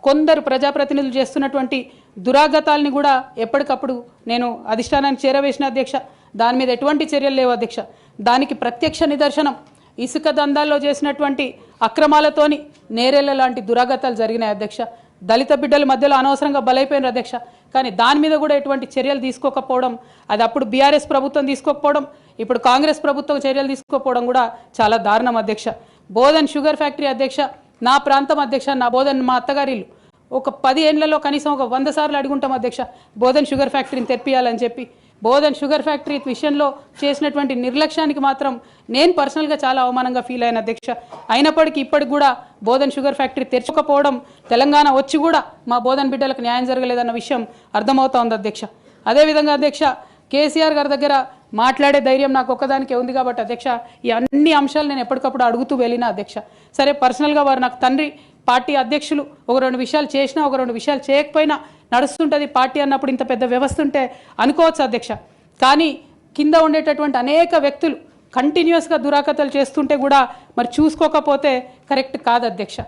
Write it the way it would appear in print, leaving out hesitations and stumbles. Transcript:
కొందరు ప్రజాప్రతినిధులు చేస్తున్నటువంటి దురాగతాల్ని కూడా ఎప్పటికప్పుడు నేను అధిష్టానానికి చేరవేసిన అధ్యక్ష. దాని మీద ఎటువంటి చర్యలు లేవు అధ్యక్ష. దానికి ప్రత్యక్ష నిదర్శనం ఇసుక దందాల్లో చేసినటువంటి అక్రమాలతోని నేరేళ్ల లాంటి దురాగతాలు జరిగినాయి అధ్యక్ష. దళిత బిడ్డల మధ్యలో అనవసరంగా బలైపోయినారు అధ్యక్ష. కానీ దాని మీద కూడా ఎటువంటి చర్యలు తీసుకోకపోవడం, అది అప్పుడు బీఆర్ఎస్ ప్రభుత్వం తీసుకోకపోవడం, ఇప్పుడు కాంగ్రెస్ ప్రభుత్వం చర్యలు తీసుకోకపోవడం కూడా చాలా దారుణం అధ్యక్ష. బోధన్ షుగర్ ఫ్యాక్టరీ అధ్యక్ష, నా ప్రాంతం అధ్యక్ష, నా బోధన్ మా అత్తగారిల్లు. ఒక 10 ఏళ్లలో కనీసం ఒక 100 సార్లు అడుగుంటాం అధ్యక్ష బోధన్ షుగర్ ఫ్యాక్టరీని తెప్పియాలని చెప్పి. బోధన్ షుగర్ ఫ్యాక్టరీ విషయంలో చేసినటువంటి నిర్లక్ష్యానికి మాత్రం నేను పర్సనల్గా చాలా అవమానంగా ఫీల్ అయిన అధ్యక్ష. అయినప్పటికీ ఇప్పటికి కూడా బోధన్ షుగర్ ఫ్యాక్టరీ తెరచకపోవడం, తెలంగాణ వచ్చి కూడా మా బోధన్ బిడ్డలకు న్యాయం జరగలేదన్న విషయం అర్థమవుతా ఉంది అధ్యక్ష. అదేవిధంగా అధ్యక్ష, కేసీఆర్ గారి దగ్గర మాట్లాడే ధైర్యం నాకు ఒక్కదానికే ఉంది కాబట్టి అధ్యక్ష, ఈ అన్ని అంశాలు నేను ఎప్పటికప్పుడు అడుగుతూ వెళ్ళిన అధ్యక్ష. సరే, పర్సనల్గా వారు నాకు తండ్రి, పార్టీ అధ్యక్షులు, ఒక 2 విషయాలు చేసినా ఒక 2 విషయాలు చేయకపోయినా నడుస్తుంటుంది పార్టీ అన్నప్పుడు. ఇంత పెద్ద వ్యవస్థ ఉంటే అనుకోవచ్చు అధ్యక్ష. కానీ కింద ఉండేటటువంటి అనేక వ్యక్తులు కంటిన్యూస్గా దురాకతలు చేస్తుంటే కూడా మరి చూసుకోకపోతే కరెక్ట్ కాదు అధ్యక్ష.